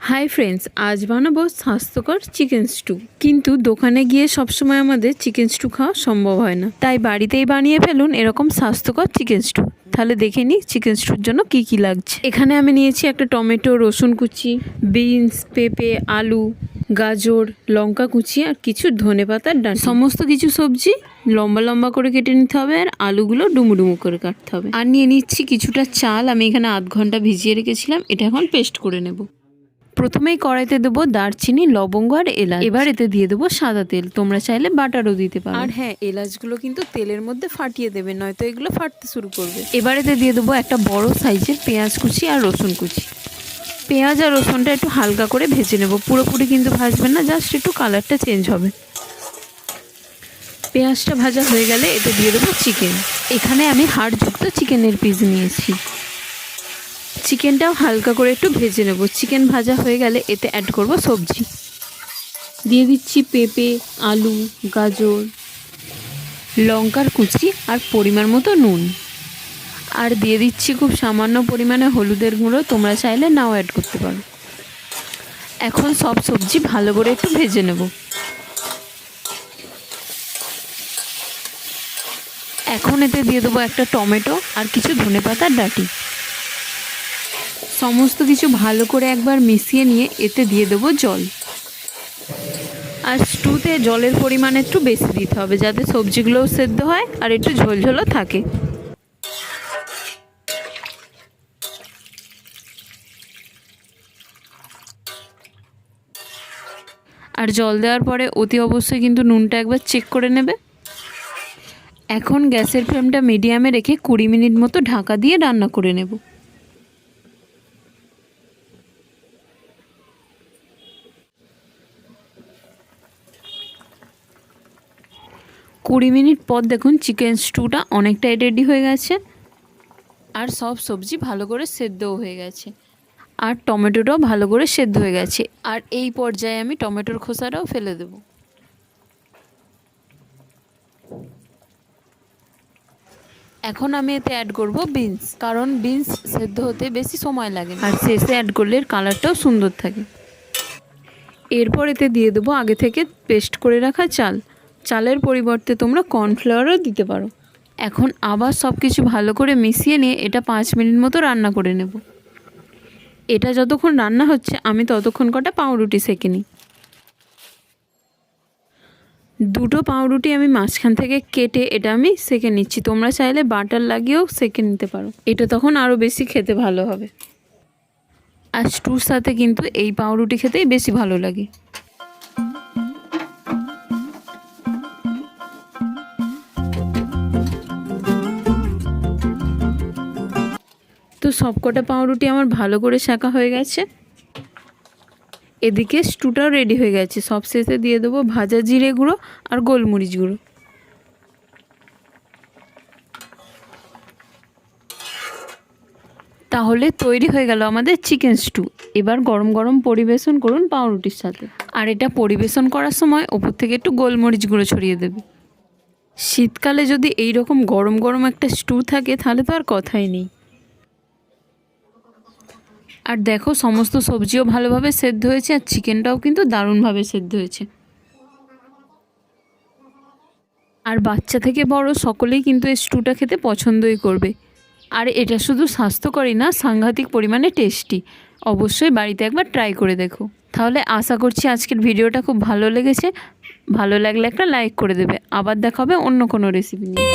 Hi friends, आज बानाबो स्वास्थ्यकर chicken stew. किन्तु दोकाने गिये सब समय आमादेर चिकेन स्टू खाওয়া सम्भव हय ना, ताई बाड़ीतेई बानिये फेलुन एरकम स्वास्थ्यकर चिकेन स्टू। ताहले देखे निই चिकेन स्टूर जन्य की की लागছে। एखाने आमि निয়েছি একটা টমেটো, रसुन कुचि, বিনস, पेঁপে, आलू, गाजर, लंका कुचि और किछु धनेपातार डाँटी। समस्त किछु सब्जी लम्बा लम्बा करे केटे निते होबे और आलूगुलो डुमो डुमो करे काटते होबे। और निয়ে নিচ্ছি কিছুটা চাল, আমি এখানে আধ ঘন্টা ভিজিয়ে রেখেছিলাম। এটা এখন পেস্ট করে নেব। প্রথমেই কড়াইতে দেবো দারচিনি, লবঙ্গ আর এলাচ। এবার এতে দিয়ে দেবো সাদা তেল, তোমরা চাইলে বাটারও দিতে পারো। আর হ্যাঁ, এলাচগুলো কিন্তু তেলের মধ্যে ফাটিয়ে দেবে, নয়তো এগুলো ফাটতে শুরু করবে। এবার এতে দিয়ে দেবো একটা বড় সাইজের পেঁয়াজ কুচি আর রসুন কুচি। পেঁয়াজ আর রসুনটা একটু হালকা করে ভেজে নেব, পুরোপুরি কিন্তু ভাজবেন না, জাস্ট একটু কালারটা চেঞ্জ হবে। পেঁয়াজটা ভাজা হয়ে গেলে এতে দিয়ে দেবো চিকেন। এখানে আমি হাড়যুক্ত চিকেনের পিস নিয়েছি। চিকেনটাও হালকা করে একটু ভেজে নেব। চিকেন ভাজা হয়ে গেলে এতে অ্যাড করব সবজি। দিয়ে দিচ্ছি পেঁপে, আলু, গাজর, লঙ্কার কুচি আর পরিমাণ মতো নুন। আর দিয়ে দিচ্ছি খুব সামান্য পরিমাণে হলুদের গুঁড়ো, তোমরা চাইলে নাও অ্যাড করতে পারো। এখন সব সবজি ভালো করে একটু ভেজে নেব। এখন এতে দিয়ে দেবো একটা টমেটো আর কিছু ধনেপাতার ডাঁটি। সমস্ত কিছু ভালো করে একবার মিশিয়ে নিয়ে এতে দিয়ে দেবো জল। আর স্টুতে জলের পরিমাণ একটু বেশি দিতে হবে, যাতে সবজিগুলোও সেদ্ধ হয় আর একটু ঝোলঝোলও থাকে। আর জল দেওয়ার পরে অতি অবশ্যই কিন্তু নুনটা একবার চেক করে নেবে। এখন গ্যাসের ফ্লেমটা মিডিয়ামে রেখে 20 মিনিট মতো ঢাকা দিয়ে রান্না করে নেব। কুড়ি মিনিট পর দেখুন চিকেন স্টুটা অনেকটাই রেডি হয়ে গেছে আর সব সবজি ভালো করে সেদ্ধও হয়ে গেছে আর টমেটোটাও ভালো করে সেদ্ধ হয়ে গেছে। আর এই পর্যায়ে আমি টমেটোর খোসাটাও ফেলে দেব। এখন আমি এতে অ্যাড করব বিনস, কারণ বিনস সেদ্ধ হতে বেশি সময় লাগে আর শেষে অ্যাড করলে এর কালারটাও সুন্দর থাকে। এরপর এতে দিয়ে দেবো আগে থেকে পেস্ট করে রাখা চাল। চালের পরিবর্তে তোমরা কর্নফ্লাওয়ারও দিতে পারো। এখন আবার সব কিছু ভালো করে মিশিয়ে নিয়ে এটা 5 মিনিট মতো রান্না করে নেব। এটা যতক্ষণ রান্না হচ্ছে আমি ততক্ষণ কটা পাউরুটি সেঁকে নিই। দুটো পাউরুটি আমি মাঝখান থেকে কেটে এটা আমি সেঁকে নিচ্ছি। তোমরা চাইলে বাটার লাগিয়েও সেঁকে নিতে পারো, এটা তখন আরও বেশি খেতে ভালো হবে। আর স্টুর সাথে কিন্তু এই পাউরুটি খেতেই বেশি ভালো লাগে। তো সবকটা পাউরুটি আমার ভালো করে সেঁকা হয়ে গেছে। এদিকে স্টুটাও রেডি হয়ে গেছে। সব শেষে দিয়ে দেবো ভাজা জিরে গুঁড়ো আর গোলমরিচ গুঁড়ো। তাহলে তৈরি হয়ে গেল আমাদের চিকেন স্টু। এবার গরম গরম পরিবেশন করুন পাউরুটির সাথে। আর এটা পরিবেশন করার সময় ওপর থেকে একটু গোলমরিচ গুঁড়ো ছড়িয়ে দেবে। শীতকালে যদি এই রকম গরম গরম একটা স্টু থাকে তাহলে তো আর কথাই নেই। আর দেখো সমস্ত সবজিও ভালোভাবে সেদ্ধ হয়েছে আর চিকেনটাও কিন্তু দারুণভাবে সেদ্ধ হয়েছে। আর বাচ্চা থেকে বড় সকলেই কিন্তু এই স্টুটা খেতে পছন্দই করবে। আর এটা শুধু স্বাস্থ্যকরই না, সাংঘাতিক পরিমাণে টেস্টি। অবশ্যই বাড়িতে একবার ট্রাই করে দেখো। তাহলে আশা করছি আজকের ভিডিওটা খুব ভালো লেগেছে। ভালো লাগলে একটা লাইক করে দেবে। আবার দেখা হবে অন্য কোনো রেসিপি নিয়ে।